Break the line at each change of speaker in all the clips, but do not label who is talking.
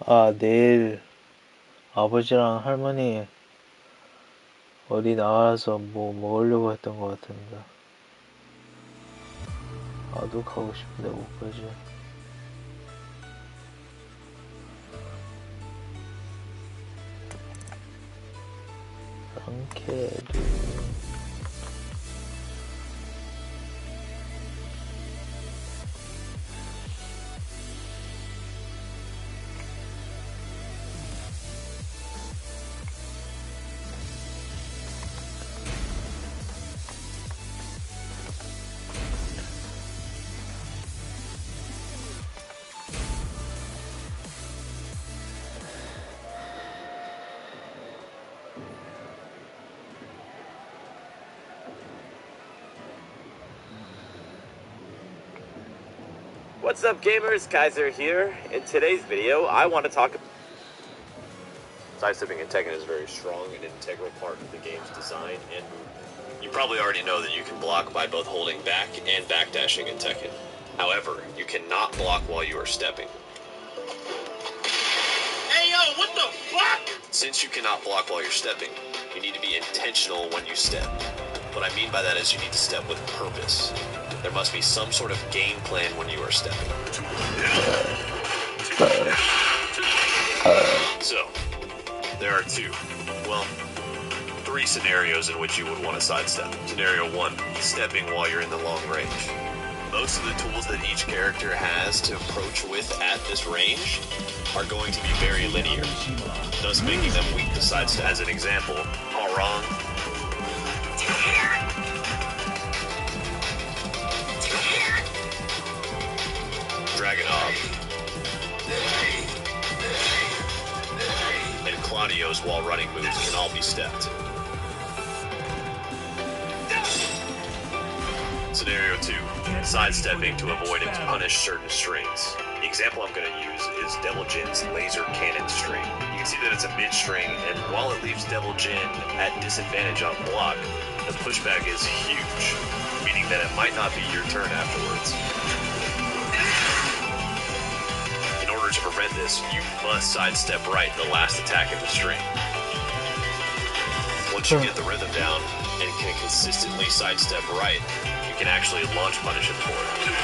아, 내일 아버지랑 할머니 어디 나가서 뭐 먹으려고 했던 것 같은데. 나도 가고 싶은데 못 가지. 랑캐도
What's up, gamers? Kaiser here. In today's video, I want to talk. Sidestepping in Tekken is a very strong and integral part of the game's design and movement. You probably already know that you can block by both holding back and backdashing in Tekken. However, you cannot block while you are stepping. Hey yo, what the fuck? Since you cannot block while you're stepping, you need to be intentional when you step. What I mean by that is you need to step with purpose. There must be some sort of game plan when you are stepping. So, there are three scenarios in which you would want to sidestep. Scenario 1, stepping while you're in the long range. Most of the tools that each character has to approach with at this range are going to be very linear, thus making them weak to sidestep. As an example, Harang, Dragunov, and Claudio's while running moves can all be stepped. Scenario 2, sidestepping to avoid and punish certain strings. The example I'm going to use is Devil Jin's laser cannon string. You can see that it's a mid string, and while it leaves Devil Jin at disadvantage on block, the pushback is huge, meaning that it might not be your turn afterwards. In order to prevent this, you must sidestep right the last attack in the string. Once you get the rhythm down and can consistently sidestep right, you can actually launch punish him for it.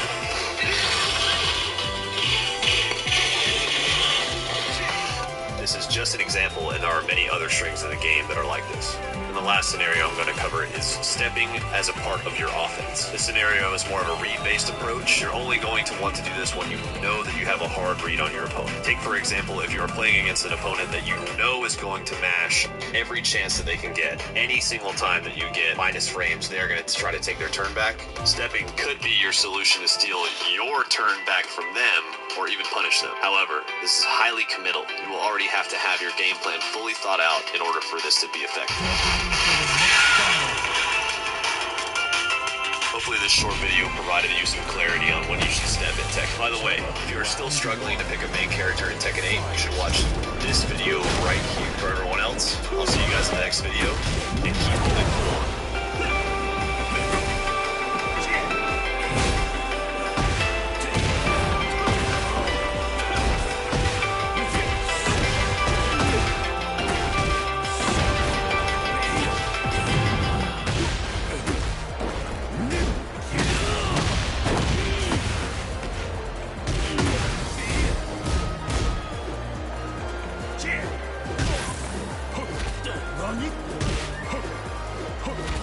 This is just an example, and there are many other strings in the game that are like this. And the last scenario I'm going to cover is stepping as a part of your offense. This scenario is more of a read-based approach. You're only going to want to do this when you know that you have a hard read on your opponent. Take, for example, if you're playing against an opponent that you know is going to mash every chance that they can get. Any single time that you get minus frames, they're going to try to take their turn back. Stepping could be your solution to steal your turn back from them, or even punish them. However, this is highly committal. You will already have to have your game plan fully thought out in order for this to be effective. Hopefully this short video provided you some clarity on when you should step in Tekken. By the way, if you are still struggling to pick a main character in Tekken 8, you should watch this video right here. For everyone else, I'll see you guys in the next video, and keep holding cool.
Huh?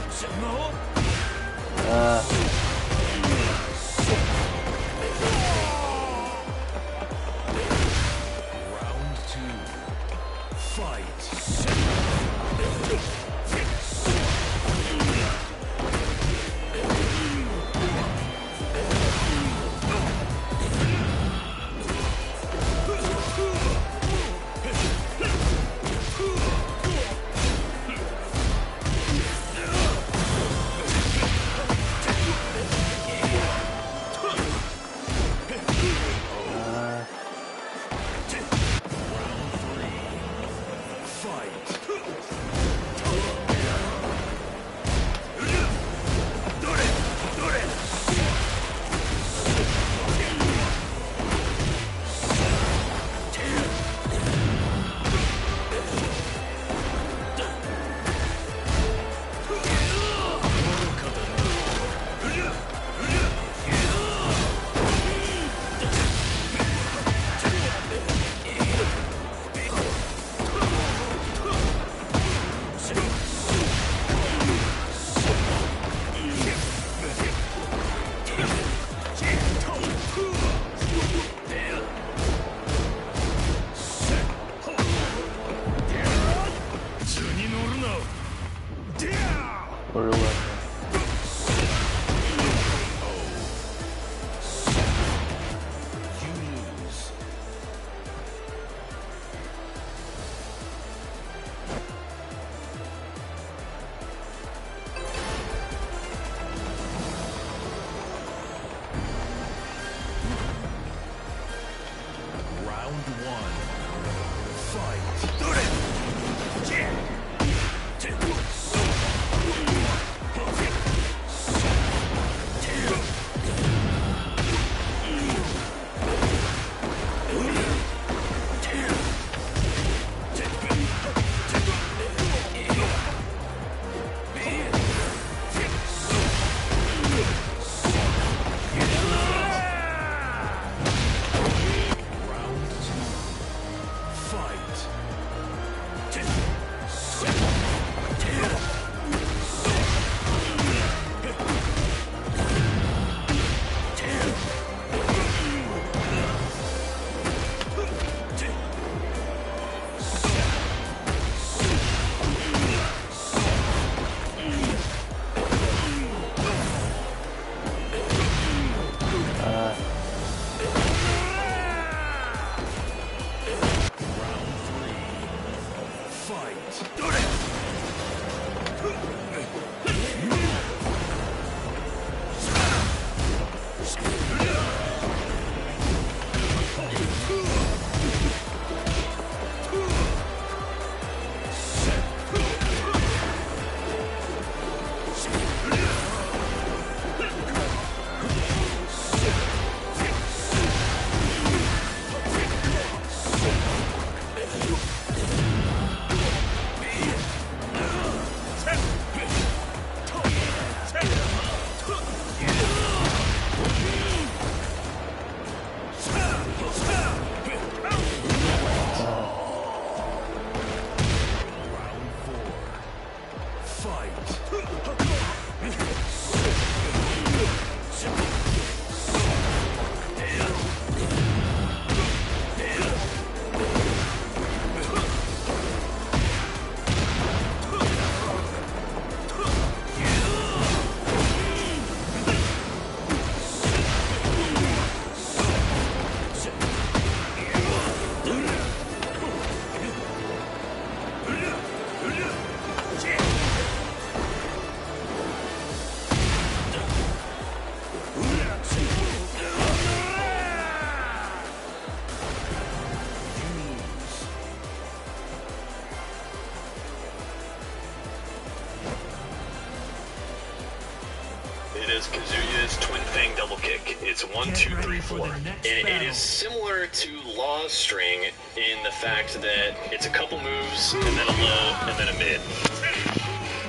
It is Kazuya's Twin Fang double kick. It's 1, 2, 3, 4. And it is similar to Law's string in the fact that it's a couple moves, and then a low, and then a mid.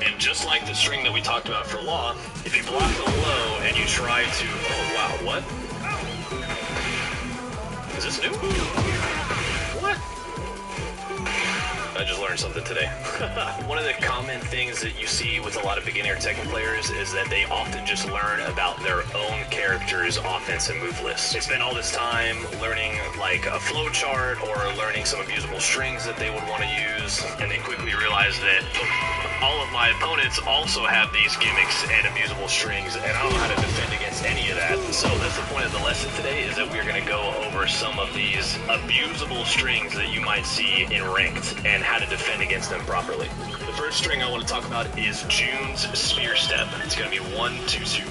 And just like the string that we talked about for Law, if you block the low and you try to... Oh, wow, what? Is this new? What? I just learned something today. One of the common things that you see with a lot of beginner Tekken players is that they often just learn about their own character's offense and move list. They spend all this time learning like a flow chart or learning some abusable strings that they would want to use, and they quickly realize that all of my opponents also have these gimmicks and abusable strings, and I don't know how to defend against any of that. So that's the point of the lesson today, is that we're going to go over some of these abusable strings that you might see in ranked and how to defend against them properly. The first string I want to talk about is June's Spear Step. It's going to be 1, 2, 2.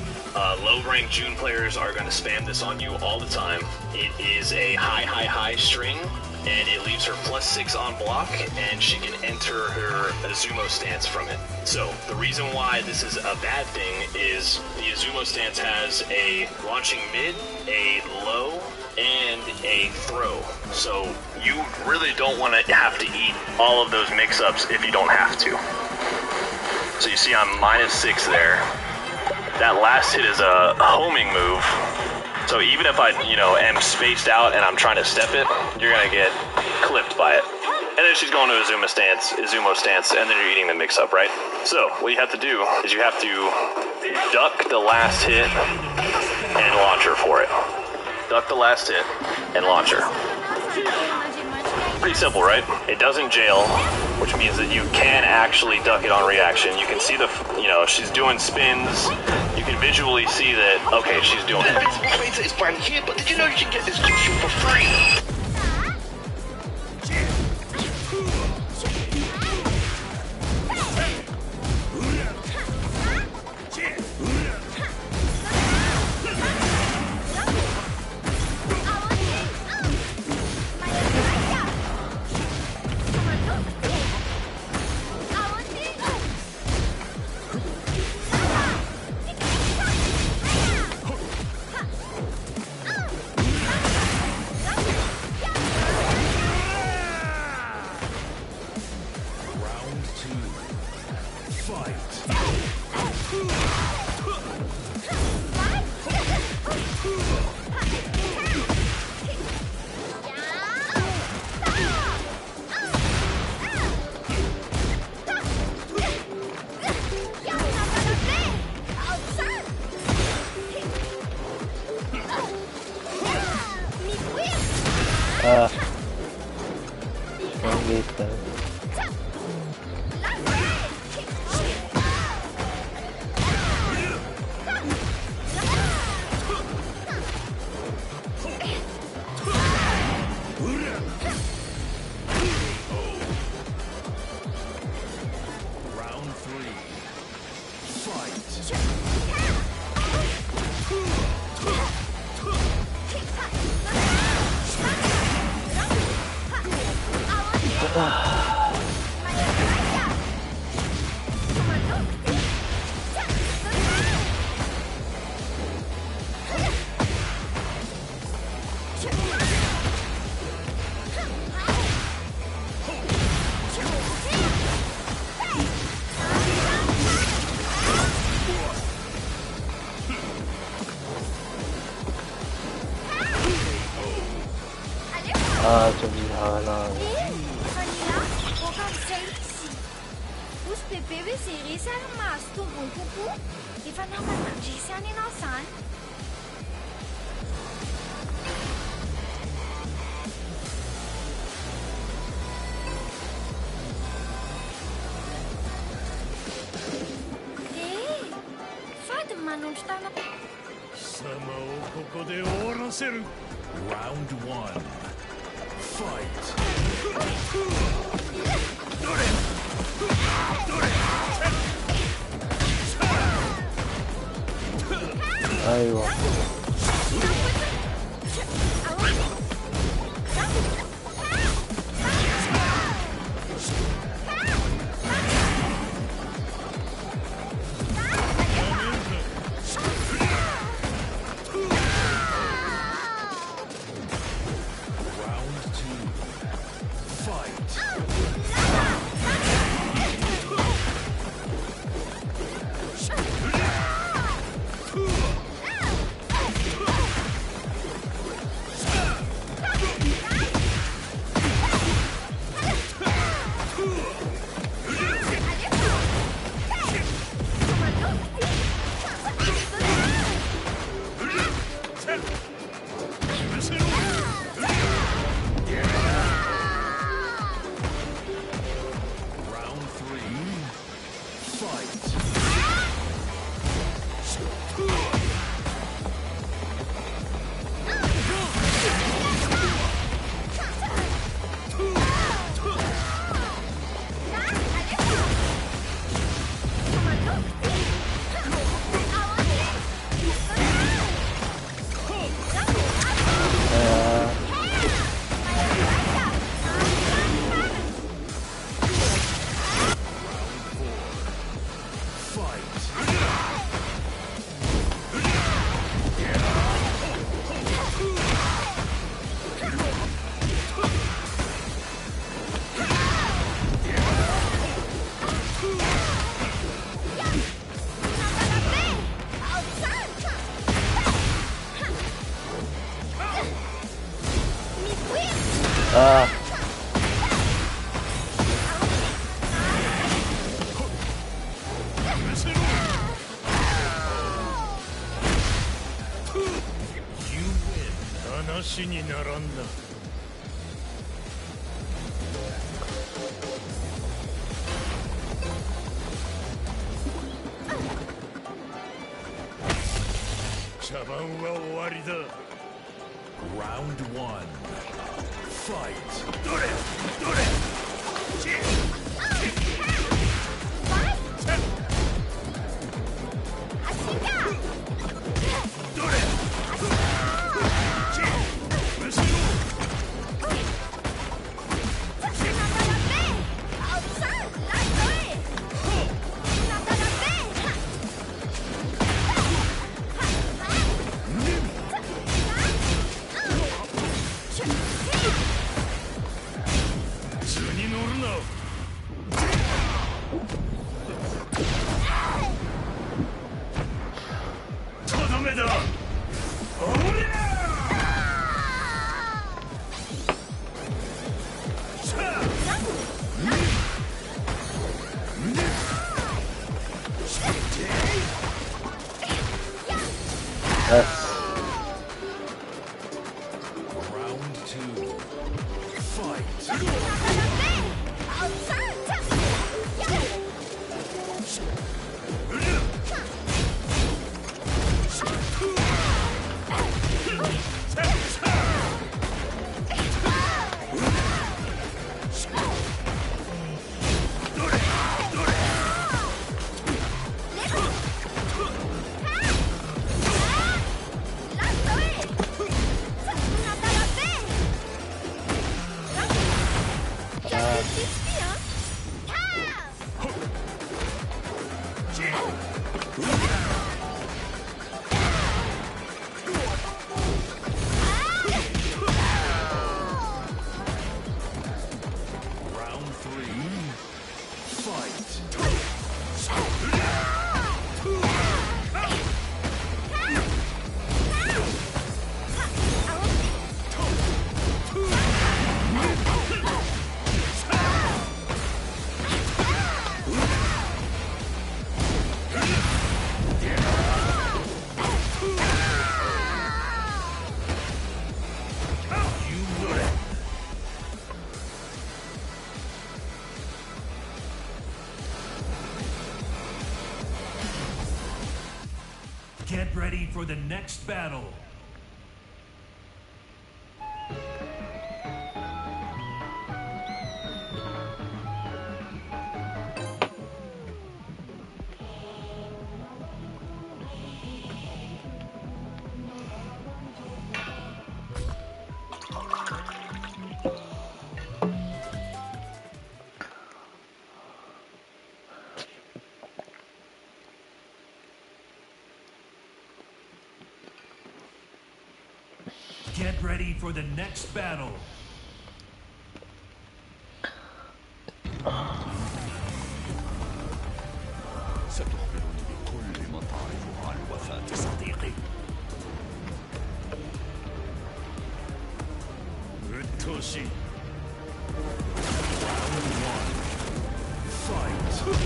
Low-ranked June players are going to spam this on you all the time. It is a high string, and it leaves her +6 on block, and she can enter her Azumo stance from it. So, the reason why this is a bad thing is the Azumo stance has a launching mid, a low, and a throw. So, you really don't want to have to eat all of those mix-ups if you don't have to. So you see I'm -6 there. That last hit is a homing move. So even if I, am spaced out and I'm trying to step it, you're gonna get clipped by it. And then she's going to Azumo stance, and then you're eating the mix-up, right? So what you have to do is you have to duck the last hit and launch her for it. Duck the last hit and launch her. Pretty simple, right? It doesn't jail, which means that you can actually duck it on reaction. You can see the, she's doing spins. You can visually see that, okay, she's doing it.
It's fine here, but did you know you can get this juice for free?
아, 그런 게 있다. 아, 좀 이상하나.
Os PPV series are master buku Ivan naman magsiya ni Nasan. Fad man uns da na.
貴様をここで終わらせる。Round 1 Fight.
아이고. 아.
You win. 話にならんな。茶番は終わりだ。Round 1 Fight. どれどれ。
됐어.
Round 2 Get ready for the next battle. Get ready for the next battle.
ستخبرني بكل ما تعرفه عن وفاة صديقي.
으토시. Round 1. Fight.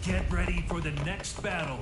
Get ready for the next battle.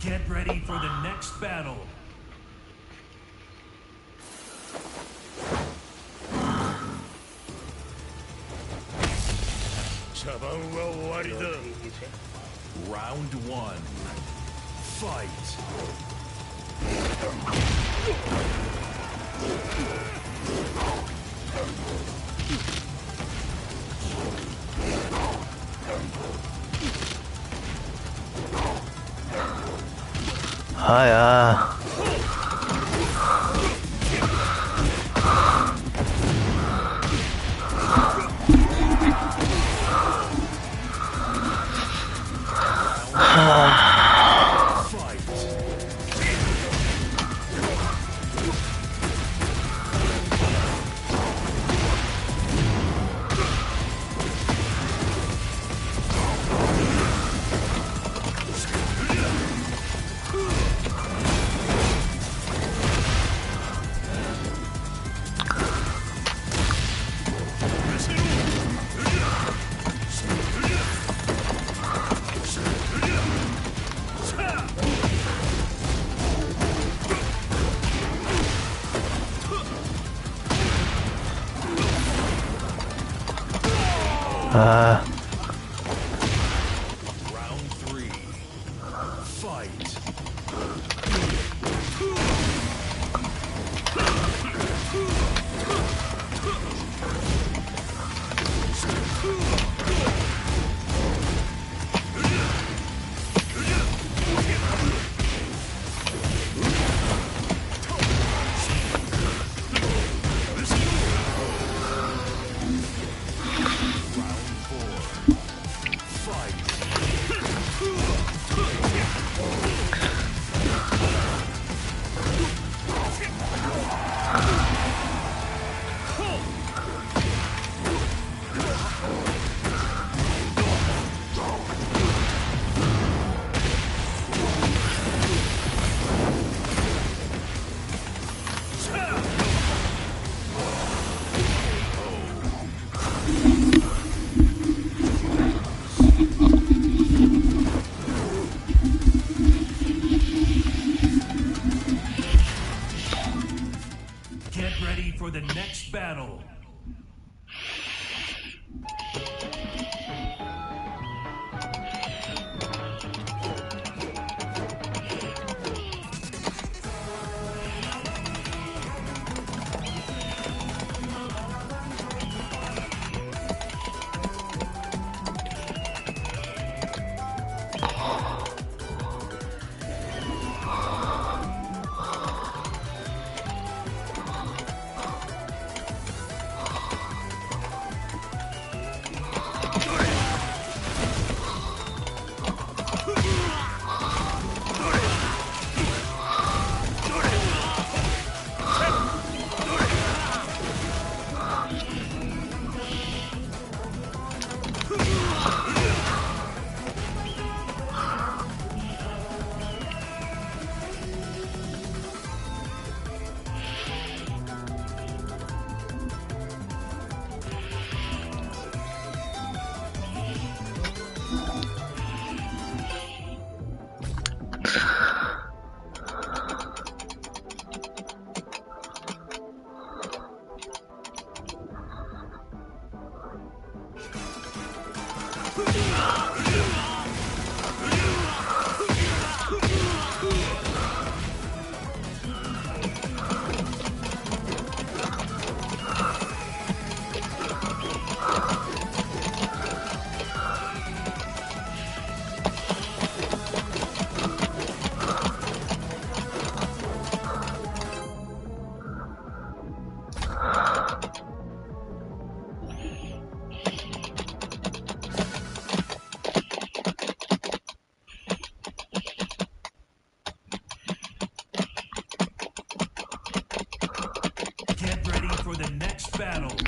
Get ready for the next battle. Round one. Fight.
아야. 아.
Round three. Fight. Get ready for the next battle.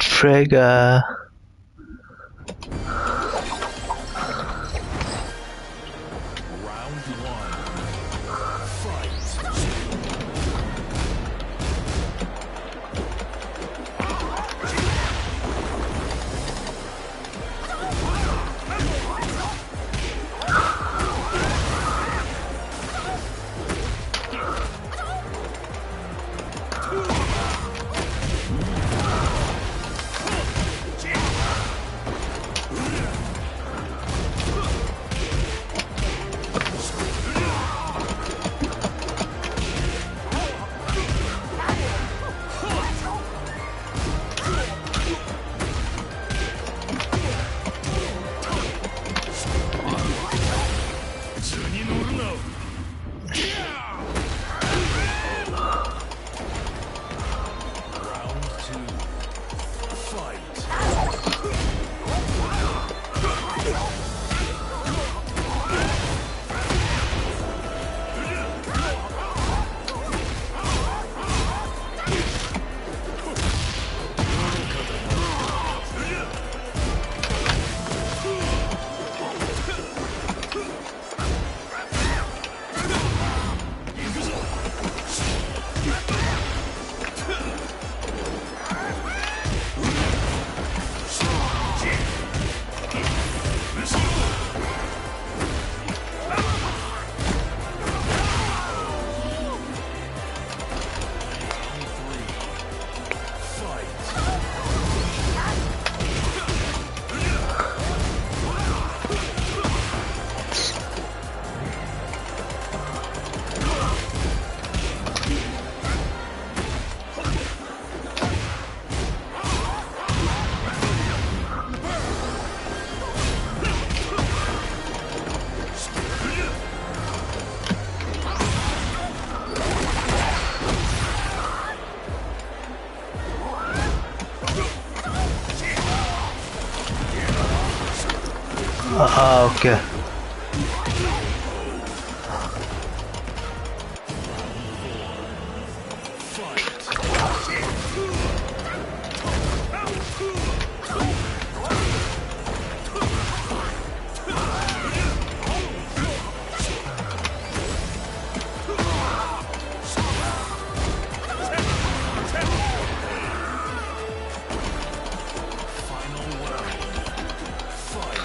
Frega.
Round one. Fight. Round two. Fight.
Ah, okay.
Final round. Fight.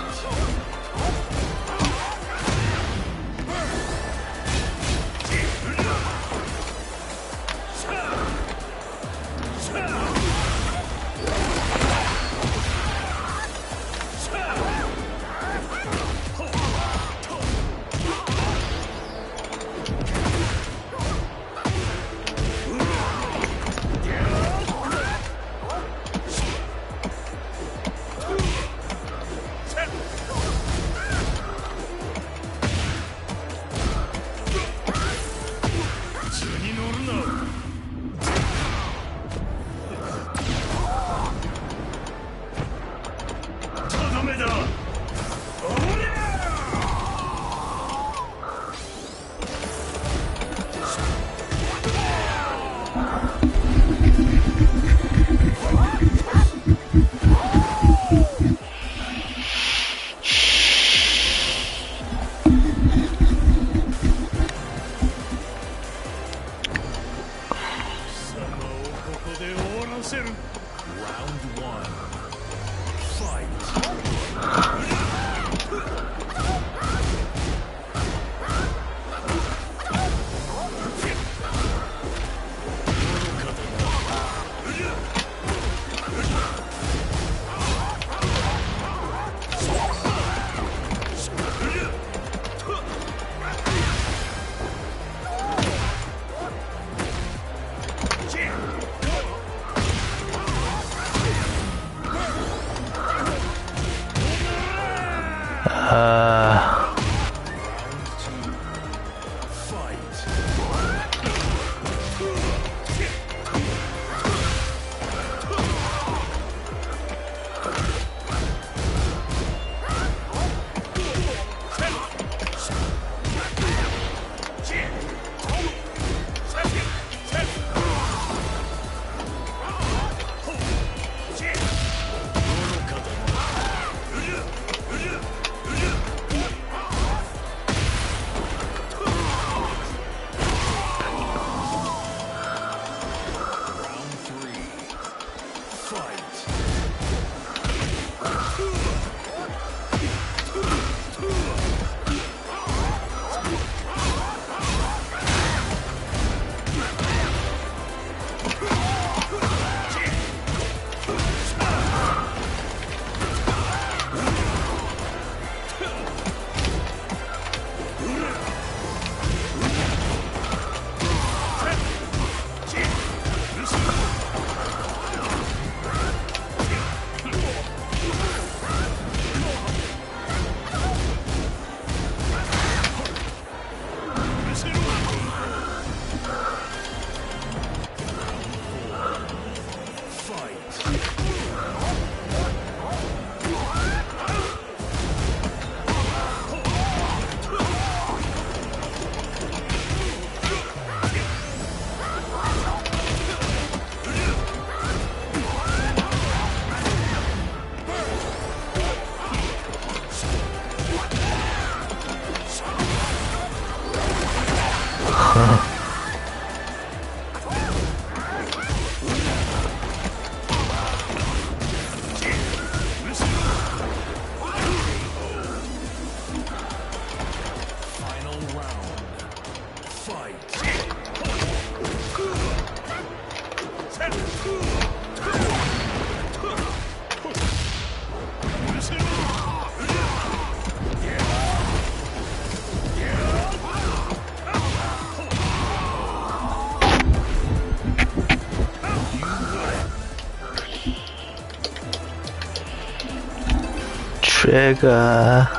Trigger.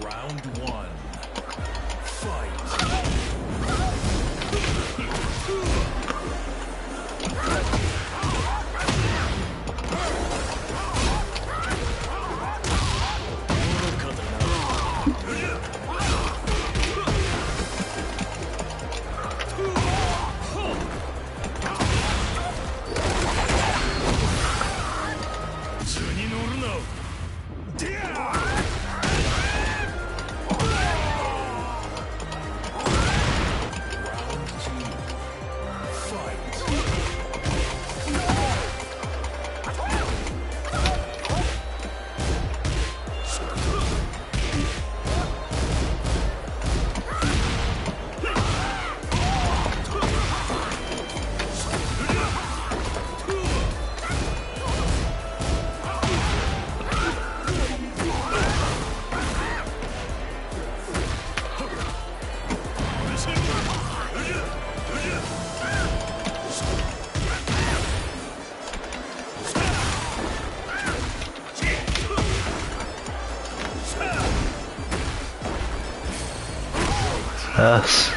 Round one. Fight.
Yes.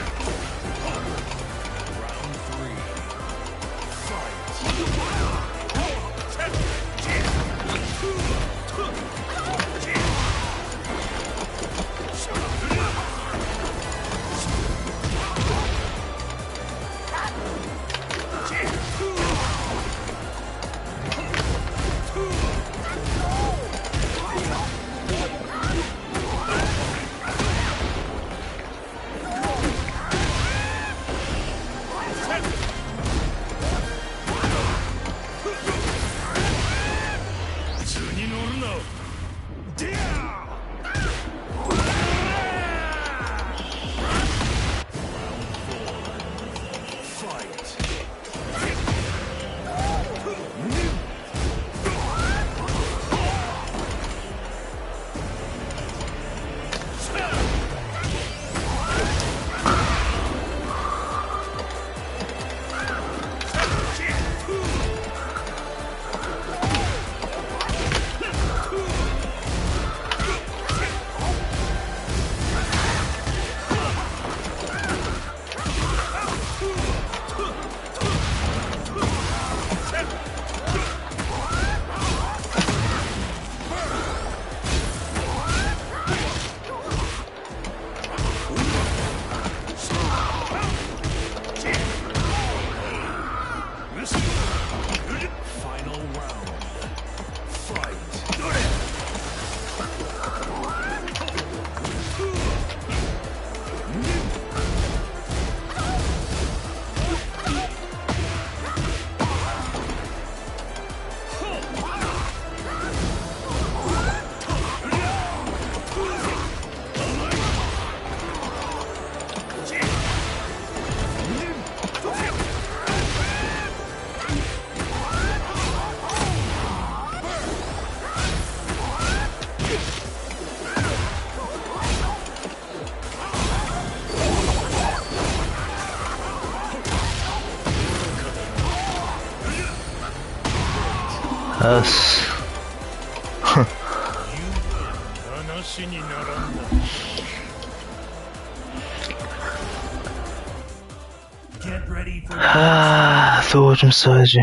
Yes. 아, 또 좀 써야지.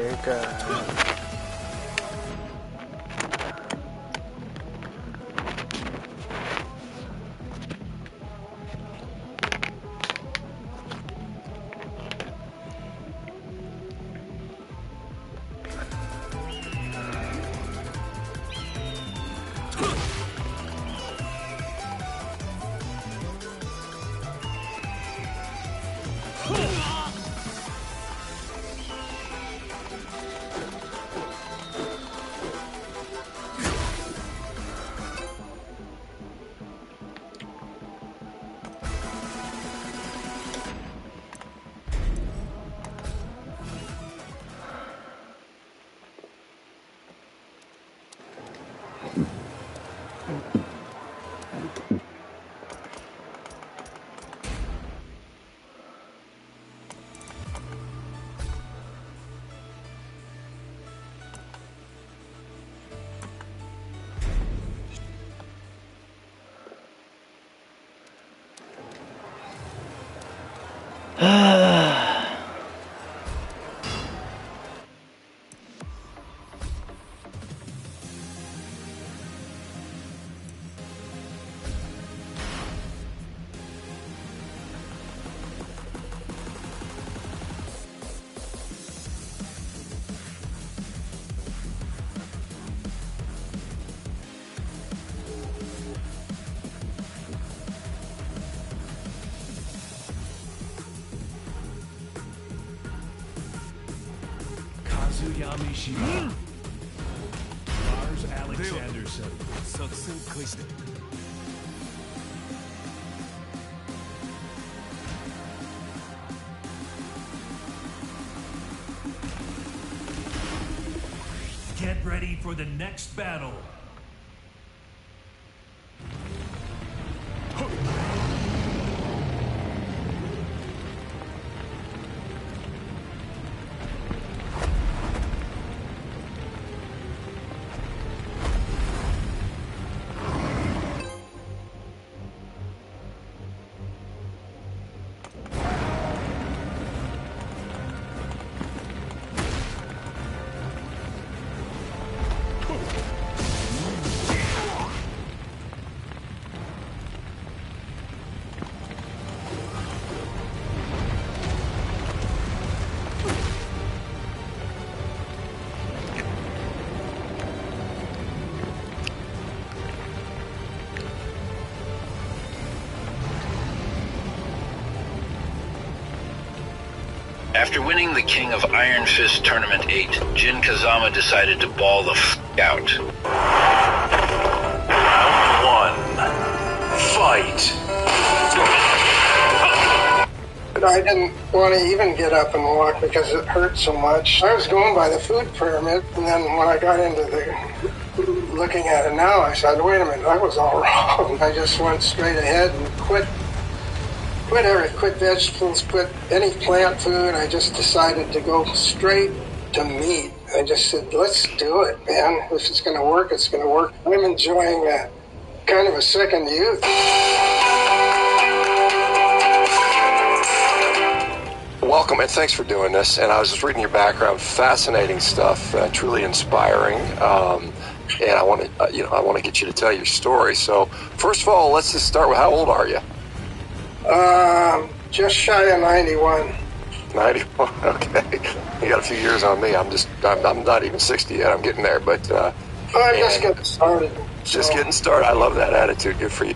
Dear God.
Yamishima. Lars Alexanderson. Get ready for the next battle.
After winning the King of Iron Fist Tournament 8, Jin Kazama decided to ball the f*** out.
Round 1. Fight!
I didn't want to even get up and walk because it hurt so much. I was going by the food pyramid, and then when I got into the looking at it now, I said, wait a minute, that was all wrong. I just went straight ahead and quit everything, quit vegetables, quit any plant food. I just decided to go straight to meat. I just said, let's do it, man. If it's going to work, it's going to work. I'm enjoying kind of a second youth.
Welcome and thanks for doing this. And I was just reading your background, fascinating stuff, truly inspiring. And I want to, I want to get you to tell your story. So first of all, let's just start with how old are you?
Just shy of 91.
91. Okay, you got a few years on me. I'm not even 60 yet. I'm getting there, but
I'm just getting started.
Just getting started. I love that attitude. Good for you.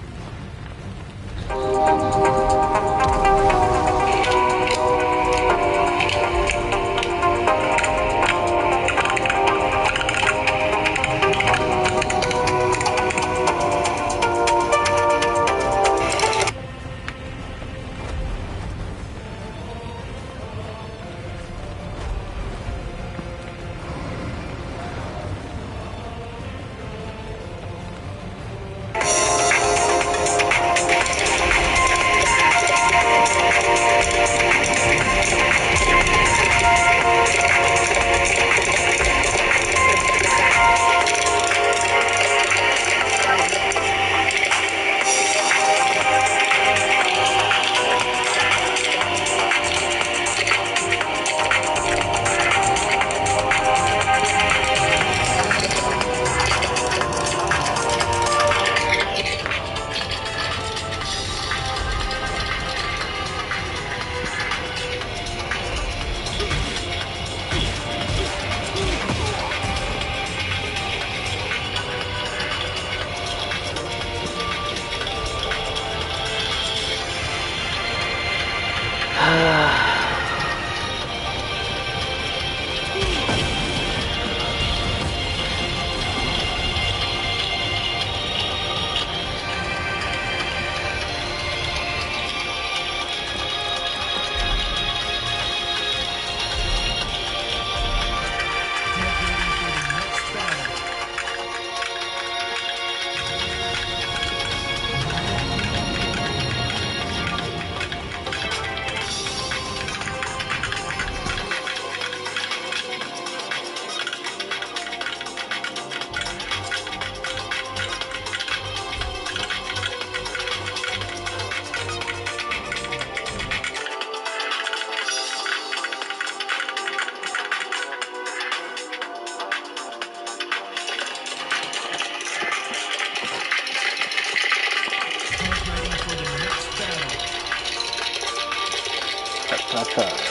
Tacos.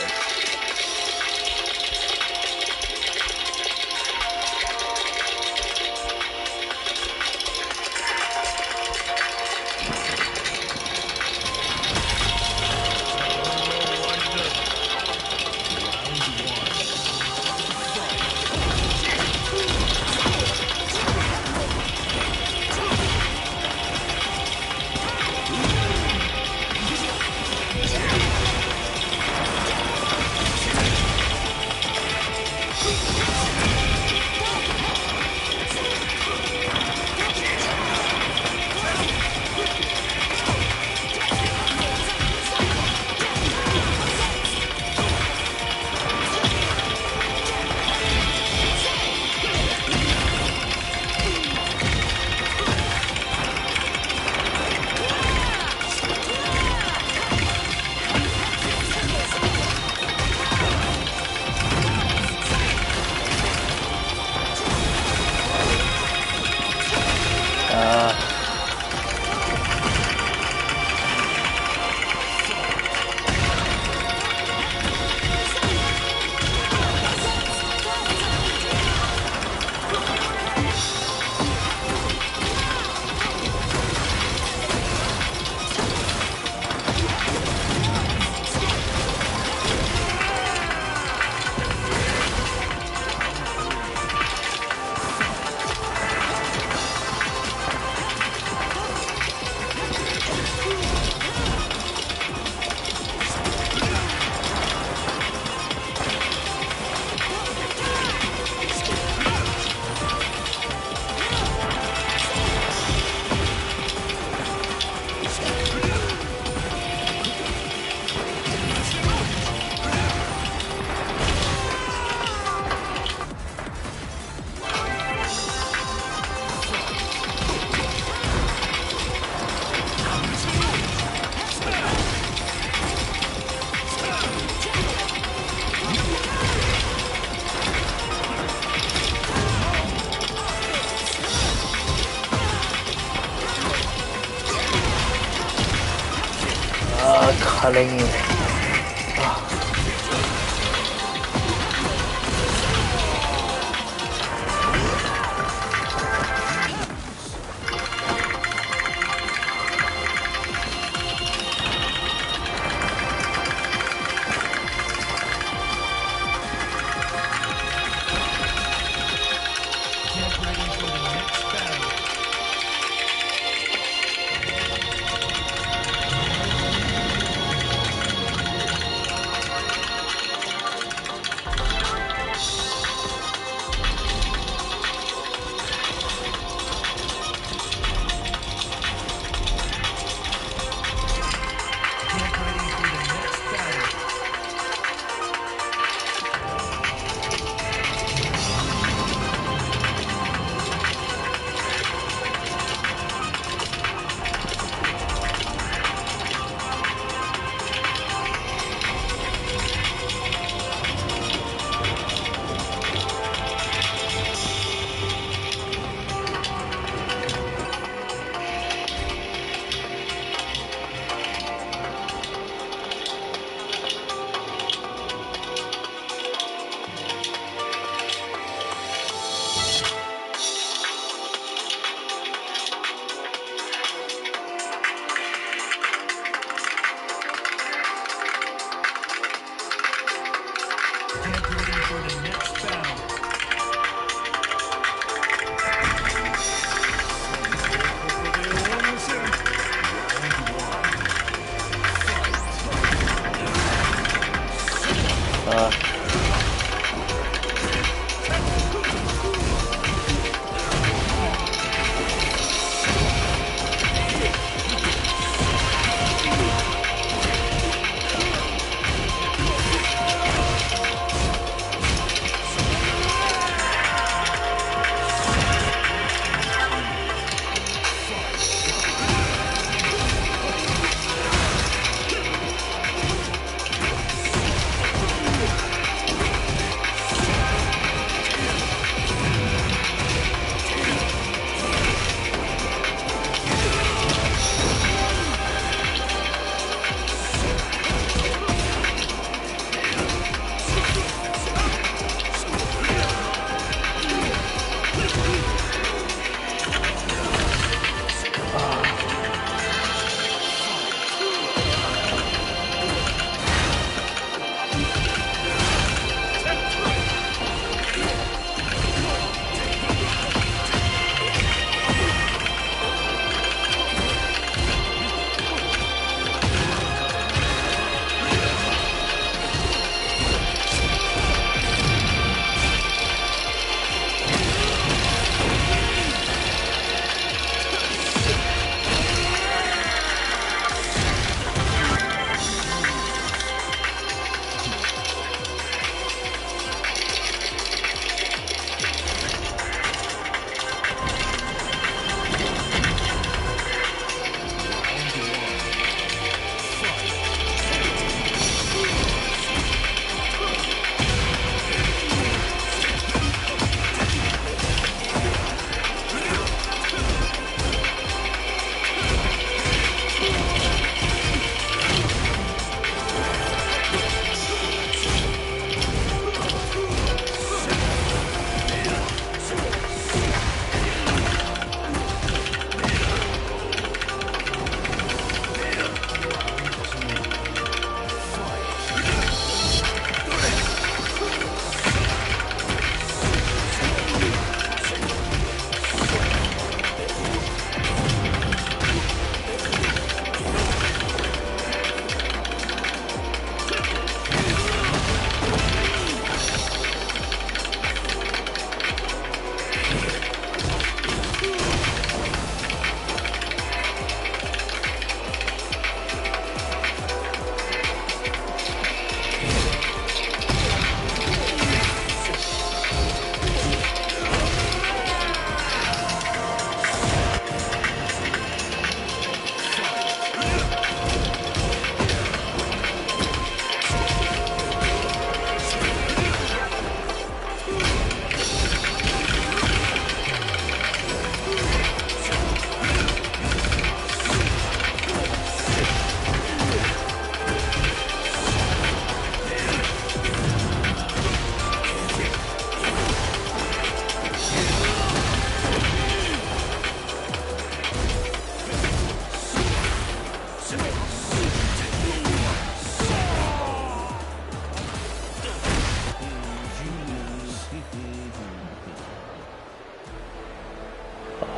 Cunning.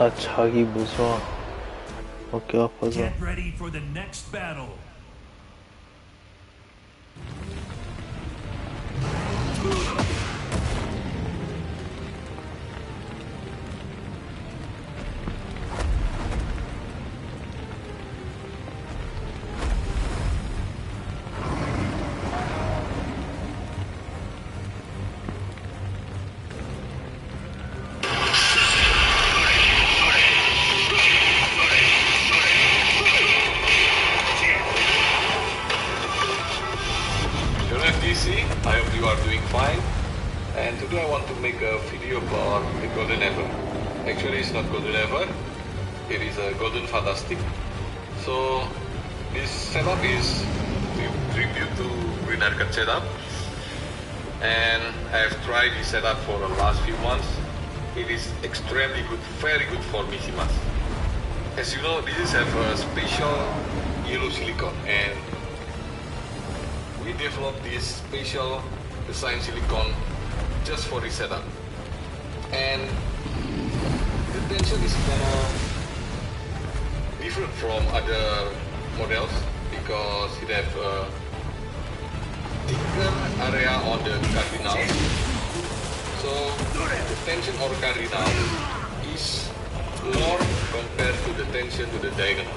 아, 자기 무서워. 어깨 아파서.
Get ready for the next battle.
I hope you are doing fine, and today I want to make a video about the Golden Ever. Actually, it's not Golden Ever, it is a Golden Fantastic. So this setup is tribute to Green Arcade setup, and I have tried this setup for the last few months. It is extremely good, very good for Mishimas. As you know, this have a special yellow silicone, and we developed this special design silicone just for this setup. And the tension is kinda different from other models because it have a thicker area on the cardinal. So the tension on cardinal is more compared to the tension to the diagonal.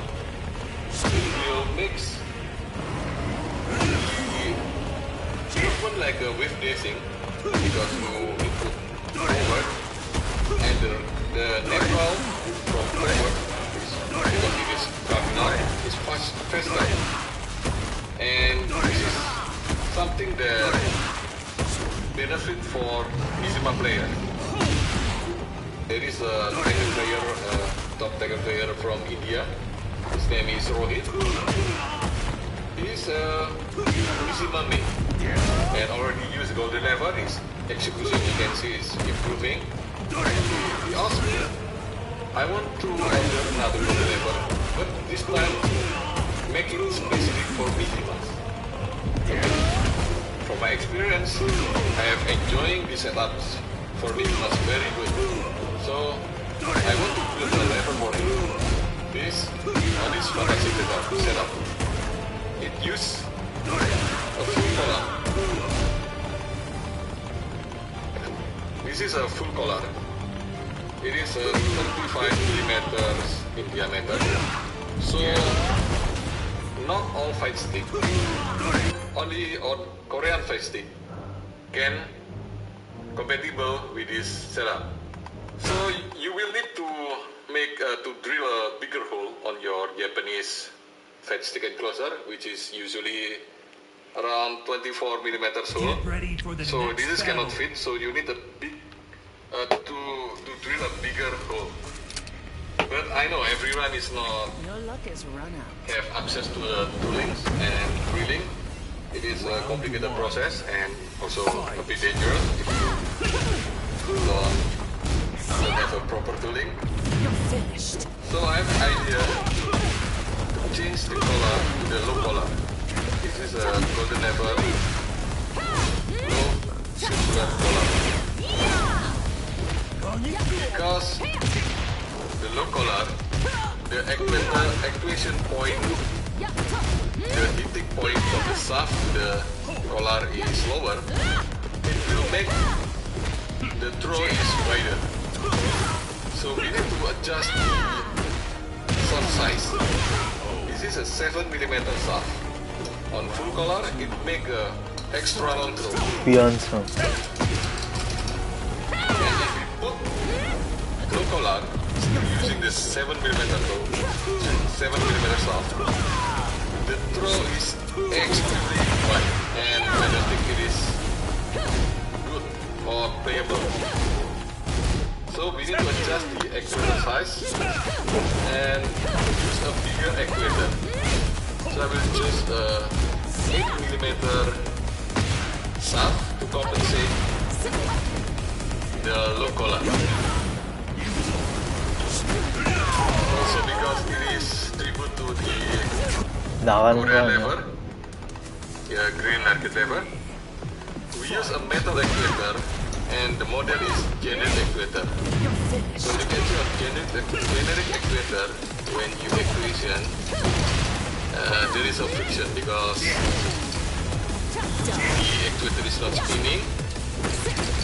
It will mix movement like a wave dressing because you input forward, and the natural from forward is because it is cardinal is faster, and this is something that benefit for Mishima player. There is a Tekken player, top Tekken player from India. His name is Rohit. He is a Mishima main and already used Golden Ever. His execution, you can see, is improving. He asked me, I want to order another Golden Ever, but this time make it specific for Mishimas. From my experience, I am enjoying these setups for Mishimas very good. So I want to build a level for him. This fantastic setup. It uses a full collar. This is a full collar. It is 35 millimeters in diameter. So not all fight stick, only on Korean fight stick can compatible with this setup. So you will need to make to drill a bigger hole on your Japanese fight stick enclosure, which is usually around 24 millimeters hole. So this cannot fit. So you need a big to drill a bigger hole. But I know everyone is not have access to the toolings and drilling. It is a complicated process and also a bit dangerous if you don't have a proper tooling. So I have an idea to change the color to the low color. This is a Golden Ever low circular color. Because the low color, the actuation point, the hitting point of the shaft to the collar is lower, it will make the throw is wider. So we need to adjust the shaft size. This is a 7 millimeter shaft. On full collar, it make a extra long throw.
위안성.
And if we put low collar using this 7 millimeter throw, 7 millimeter shaft, the throw is extremely wide, and I don't think it is good or playable. So we need to adjust the actuator size and use a bigger actuator. So I will choose a 8 millimeter shaft to compensate the low collar. Also because it is tribute to the
나가는 거
Korean
아니야?
lever, Green Arcade lever. We use a metal actuator and the model is generic actuator. So you can see on generic actuator, when you actuation, there is a friction because the actuator is not spinning.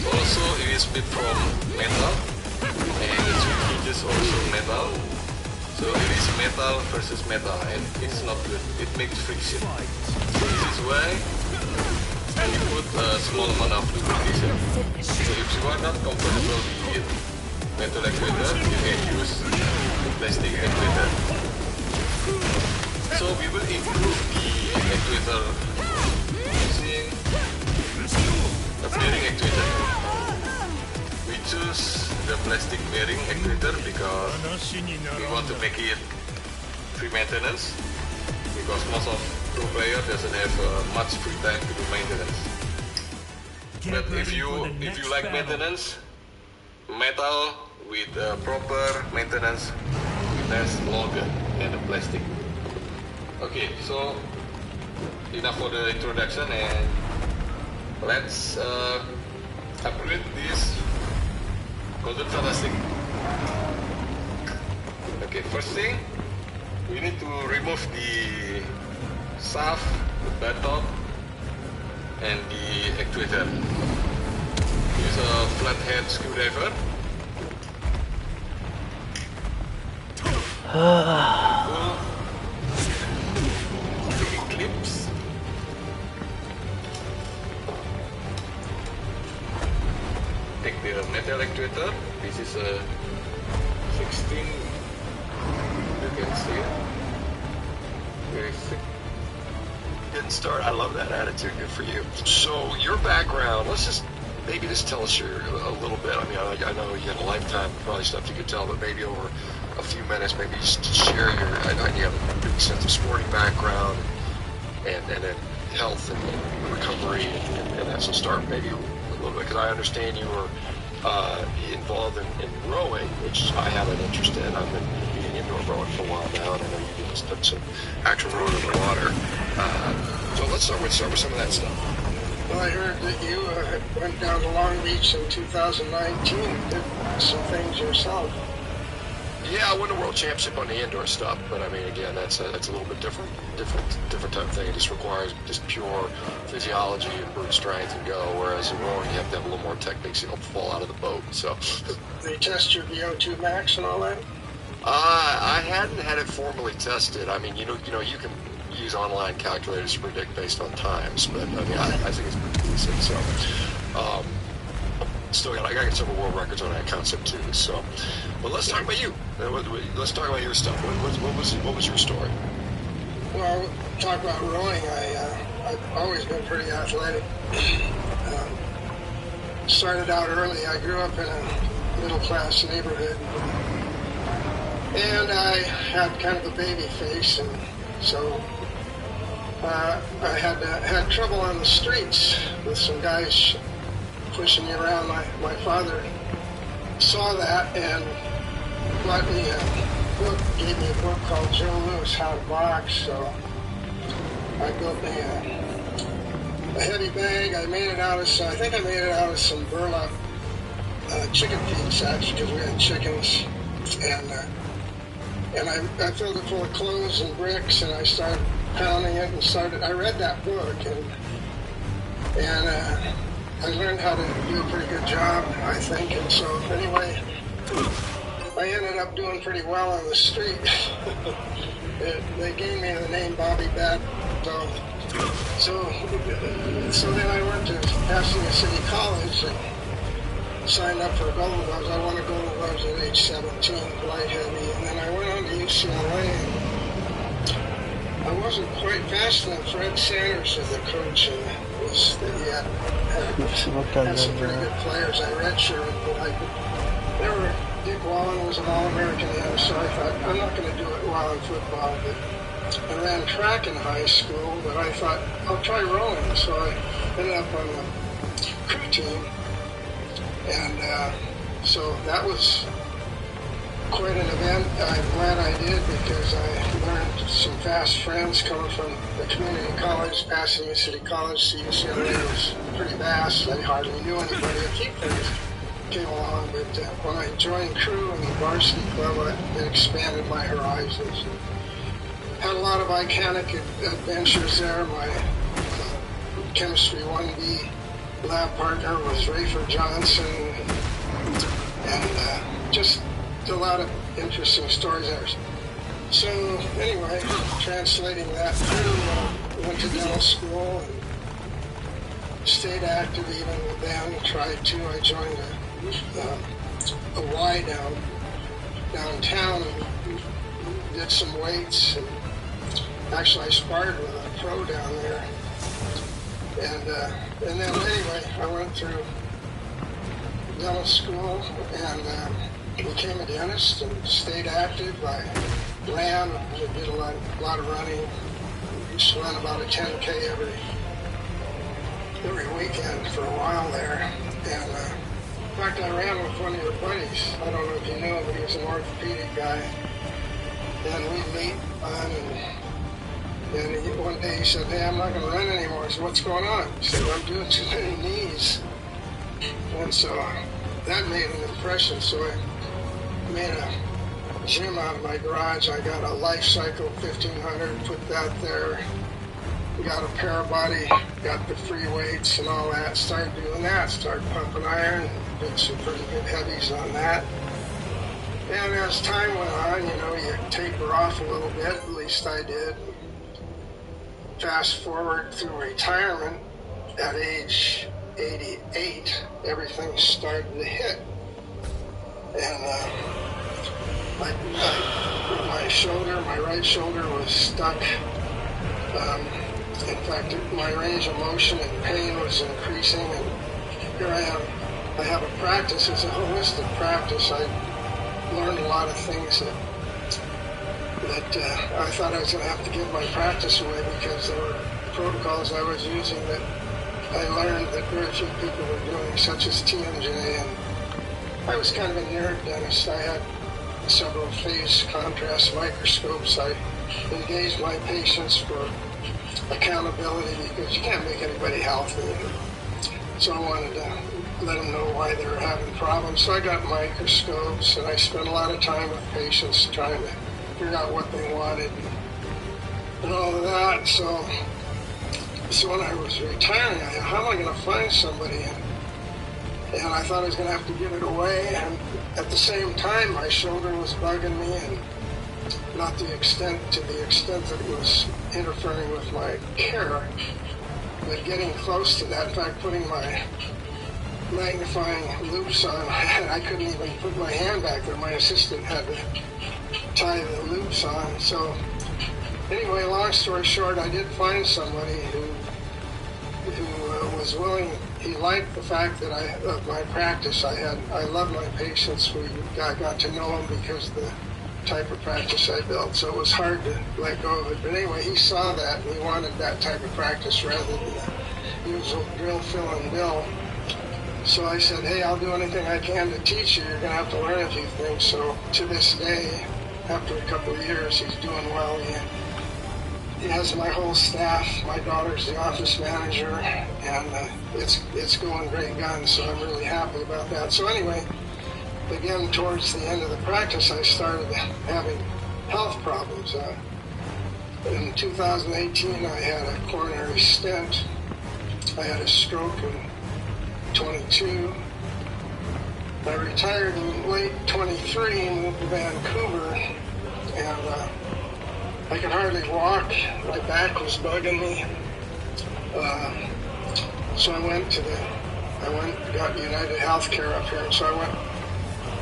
Also, it is made from metal, and the switch is also metal. So it is metal versus metal, and it's not good. It makes friction. So this is why you put a small amount of lubrication. So if you are not comfortable with metal actuator, you can use plastic actuator. So we will improve the actuator using a bearing actuator. We choose the plastic bearing actuator because we want to make it free maintenance, because most of pro player doesn't have much free time to do maintenance. But if you like maintenance, metal with proper maintenance will last longer than the plastic. Okay, so enough for the introduction, and let's upgrade this Golden Fantastic. Okay, first thing, we need to remove the shaft, the buttock, and the actuator. Use a flathead screwdriver. Pull the clips. Take the metal actuator. This is a 16. You can see it. Very thick.
Didn't start. I love that attitude. Good for you. So your background, let's just maybe just tell us a little bit. I mean, I know you had a lifetime, probably stuff you could tell, but maybe over a few minutes, maybe just share your. I know you have a big sense of sporting background, and then health and recovery, and that. So start maybe a little bit, because I understand you were involved in rowing, which I have an interest in. I've been doing indoor rowing for a while now, and I know you just done some actual rowing in the water. So let's start with some of that stuff.
Well, I heard that you went down to Long Beach in 2019 and did some things yourself.
Yeah, I won the world championship on the indoor stuff, but I mean, again, that's a little bit different type of thing. It just requires just pure physiology and brute strength and go. Whereas in rowing, you have to have a little more technique, so you don't fall out of the boat. So
they test your VO2 max and all that.
I hadn't had it formally tested. I mean, you know, you can use online calculators to predict based on times, but I mean, I think it's pretty decent. So, I got several world records on that concept too. So, but let's talk about you. Let's talk about your stuff. What was your story?
Well, talk about rowing. I've always been pretty athletic. Started out early. I grew up in a middle-class neighborhood, and I had kind of a baby face, and so I had trouble on the streets with some guys pushing me around. My father saw that and bought me gave me a book called Joe Louis How to Box. So I built me a heavy bag. I think I made it out of some burlap chicken feed sacks, because we had chickens, and I filled it full of clothes and bricks, and I started pounding it and I read that book, and I learned how to do a pretty good job, I think. And so anyway, I ended up doing pretty well on the street. They gave me the name Bobby Bat. So then I went to Pasadena City College and signed up for gold gloves. I won a gold gloves at age 17, light heavy, and then I went on to UCLA. And I wasn't quite fast enough. Fred Sanders was the coach, and he had some pretty good players. I redshirted, but Dick Wallen was an All-American then, so I thought, I'm not going to do it while in football. But I ran track in high school, but I thought, I'll try rowing. So I ended up on the crew team. And so that was quite an event. I'm glad I did because I learned some fast friends coming from the community college. Pasadena City College to UCLA was pretty vast. I hardly knew anybody. A few friends came along, but when I joined crew and the varsity club, it expanded my horizons. Had a lot of iconic adventures there. My chemistry 1B lab partner was Rayford Johnson, and just a lot of interesting stories there. So anyway, translating that through, went to dental school and stayed active even then. Tried to. I joined a Y downtown and did some weights. And actually, I sparred with a pro down there. And then anyway, I went through dental school and became a dentist and stayed active. I ran, I did a lot of running. Used to run about a 10K every weekend for a while there. And in fact, I ran with one of your buddies. I don't know if you knew him, but he was an orthopedic guy. And we'd meet on, and one day he said, "Hey, I'm not going to run anymore." I said, "What's going on?" He said, "I'm doing too many knees." And so that made an impression. So I made a gym out of my garage. I got a Life Cycle 1500, put that there. Got a parabody, got the free weights and all that. Started doing that, started pumping iron, did some pretty good heavies on that. And as time went on, you know, you taper off a little bit, at least I did. Fast forward through retirement, at age 88, everything started to hit. And my shoulder, my right shoulder was stuck. In fact, my range of motion and pain was increasing, and here I am. I have a practice. It's a holistic practice. I learned a lot of things that I thought I was going to have to give my practice away because there were protocols I was using that I learned that very few people were doing, such as TMJ. And I was kind of a nerd dentist. I had several phase contrast microscopes. I engaged my patients for accountability because you can't make anybody healthy. So I wanted to let them know why they were having problems. So I got microscopes and I spent a lot of time with patients trying to figure out what they wanted and all of that. So when I was retiring, how am I going to find somebody? And I thought I was going to have to give it away. And at the same time, my shoulder was bugging me, and not to the extent that it was interfering with my care, but getting close to that. In fact, putting my magnifying loops on, I couldn't even put my hand back there. My assistant had to tie the loops on. So anyway, long story short, I did find somebody who was willing. He liked the fact that of my practice. I love my patients. I got to know them because the type of practice I built, so it was hard to let go of it. But anyway, he saw that and he wanted that type of practice rather than the usual drill, fill, and bill. So I said, "Hey, I'll do anything I can to teach you. You're going to have to learn a few things." So to this day, after a couple of years, he's doing well. He has my whole staff. My daughter's the office manager, and it's going great guns, so I'm really happy about that. So anyway, again, towards the end of the practice, I started having health problems. In 2018, I had a coronary stent. I had a stroke in 22. I retired in late 23, moved to Vancouver, and I could hardly walk. My back was bugging me. So I got United Healthcare up here, and so I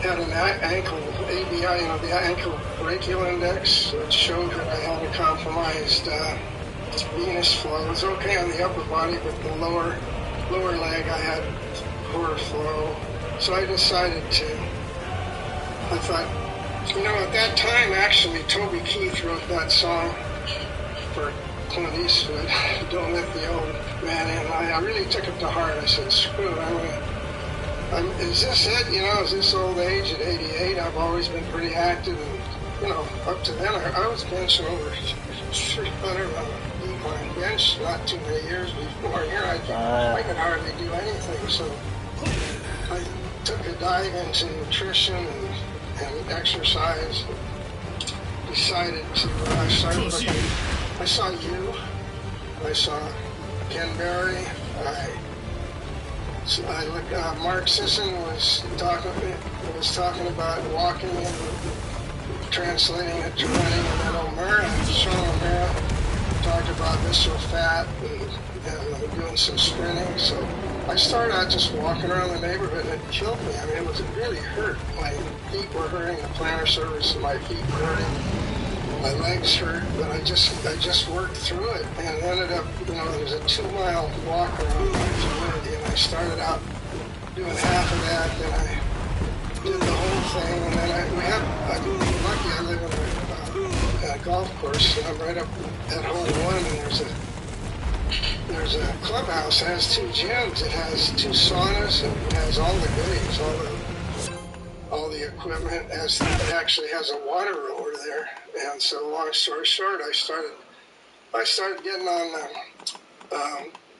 had an ankle ABI, the ankle brachial index, which showed that I had a compromised venous flow. It was okay on the upper body, but the lower leg I had poor flow. So I decided I thought, at that time, actually, Toby Keith wrote that song for Clint Eastwood, "Don't Let the Old Man In." I really took it to heart. I said, screw it, I'm going to Is this it? You know, is this old age at 88? I've always been pretty active, and you know, up to then I was benching over 300 on a decline bench not too many years before. Here I could hardly do anything, so I took a dive into nutrition and exercise. Decided to I started looking. I saw you. I saw Ken Berry. I looked. Mark Sisson was talking about walking and translating it to running, and then O'Mara, Sean O'Mara, talked about visceral fat and doing some sprinting. So I started out just walking around the neighborhood, and it killed me. I mean, it really hurt. My feet were hurting. The plantar surface of my feet were hurting. My legs hurt, but I just worked through it and ended up, you know, there's a 2-mile walk around my community, and I started out doing half of that, then I did the whole thing, and then I'm lucky I live in a golf course, and I'm right up at hole 1, and there's a clubhouse that has 2 gyms. It has 2 saunas, and it has all the goodies, all the equipment. It actually has a water rower there. And so, long story short, I started getting on the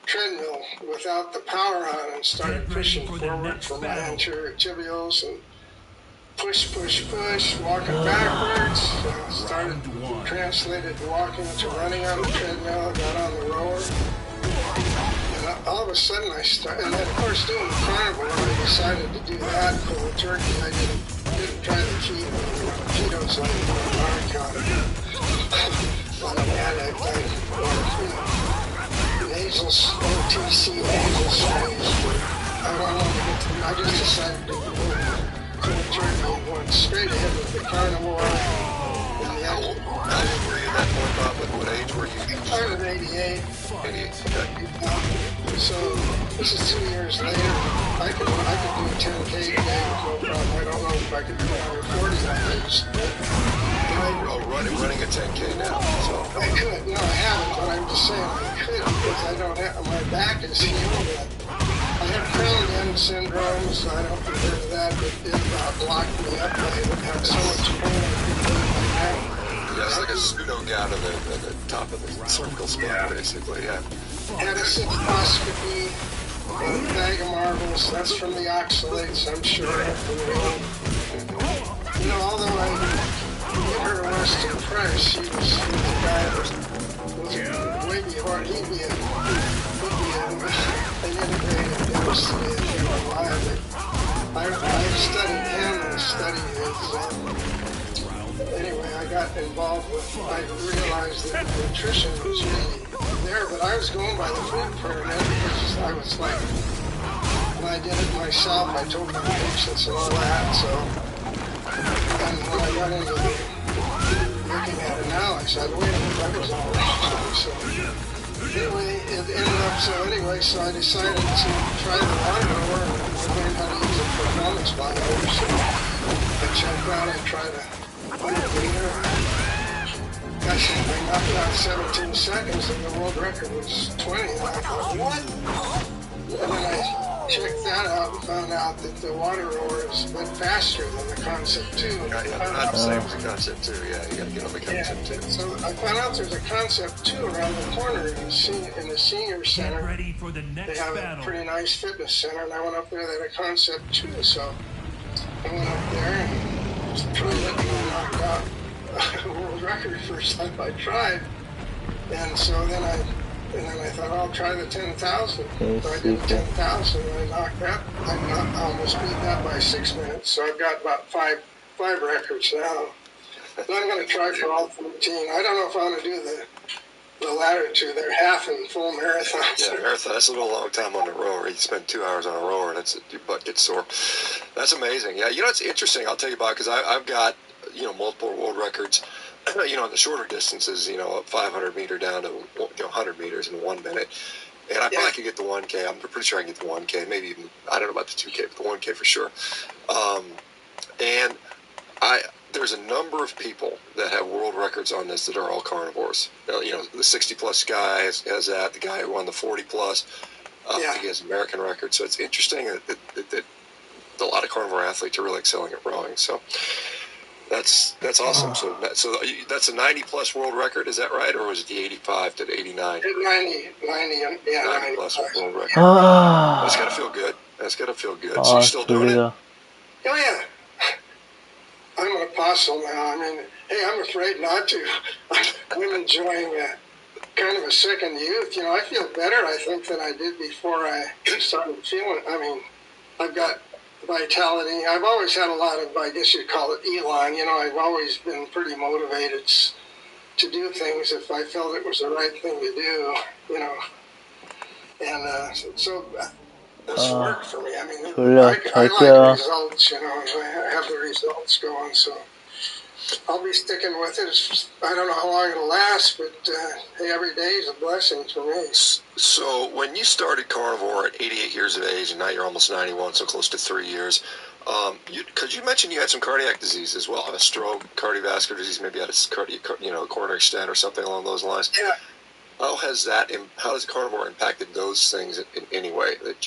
treadmill without the power on, and started pushing forward for my anterior tibials, and push, walking backwards. Translated walking to running on the treadmill, got on the rower. And all of a sudden and then of course doing the carnival, I decided to do that for the turkey. I didn't try the ketos like the Narcan. I'm an addict, nasal, OTC nasal sprays. I just decided to go to the turkey and went straight ahead with the carnivore.
How old were you at that point, Bob? At what age were you?
I was 88.
88, okay.
So this is 2 years later. I could do a 10K today with no problem. I don't know if I could do another 40 days.
Running a 10K now. So.
I could. No, I haven't, but I'm just saying I could because I don't have. My back is healed. I have Crown syndrome, so I don't consider that, but it blocked me up. I had so much pain in my back.
Yeah, it's like a pseudo gout at the top of the cervical spine, basically, yeah.
Had a cystoscopy, a bag of marbles. That's from the oxalates, I'm sure. You know, although I get her arrested Price, he was a guy that was way before. He'd be an integrated dentist in Ohio. I studied him and studied his. Anyway, I got involved with. I realized that nutrition was really there, but I was going by the food pyramid because I was like, when I did it myself, I told my patients and all that. So, and when I got into looking at it now, I said, wait a minute, that was all wrong. So, anyway, it ended up, so I decided to try the lawnmower and learn how to use a performance lawnmower. So I checked out, I tried a leader. Gosh, I knocked out 17 seconds and the world record was 20. And I thought, what? And then I checked that out and found out that the water rower is a bit faster than the Concept 2.
Yeah, not the same as the Concept 2, yeah, you gotta get on the Concept 2.
So I found out there's a Concept 2 around the corner in the senior center.
Ready for the next
They have
battle.
a pretty nice fitness center, and I went up there, they had a Concept 2, so I went up there and just proved it and knocked out a world record first time I tried. And so then I thought, I'll try the 10,000. So I did 10,000 and I knocked that. I almost beat that by 6 minutes. So I've got about five records now. But I'm going to try for all 14. I don't know if I want to do the latter two. They're half and full marathons.
Yeah, marathon, that's a little long time on the rower. You spend 2 hours on a rower and your butt gets sore. That's amazing. Yeah, you know, it's interesting, I'll tell you about, because I've got, you know, multiple world records, you know, in the shorter distances, you know, 500 meter down to 100 meters in 1 minute. And I probably could get the 1K. I'm pretty sure I can get the 1K, maybe even, I don't know about the 2K, but the 1K for sure. And there's a number of people that have world records on this that are all carnivores. You know, the 60-plus guy has that. The guy who won the 40-plus, I think he has American record. So it's interesting that a lot of carnivore athletes are really excelling at rowing. So that's awesome. So that's a 90+ world record. Is that right, or was it the 85 to the 89?
90, yeah,
90 plus world record.
아,
That's gotta feel good. That's gotta feel good. So
아,
you still doing it?
졸리다.
Oh yeah. I'm an apostle now. I mean, hey, I'm afraid not to. I'm enjoying kind of a second youth. You know, I feel better, I think, than I did before I started feeling. I mean, I've got vitality. I've always had a lot of, I guess you'd call it elan. You know, I've always been pretty motivated to do things if I felt it was the right thing to do. You know, and so this worked for me. I mean,
졸려.
I like
잘게요.
results. You know, I have the results going, so I'll be sticking with it. I don't know how long it'll last, but hey, every day is a blessing for me.
So when you started carnivore at 88 years of age, and now you're almost 91, so close to 3 years, because you mentioned you had some cardiac disease as well, a stroke, cardiovascular disease, maybe had a coronary stent or something along those lines.
Yeah.
How has carnivore impacted those things in any way that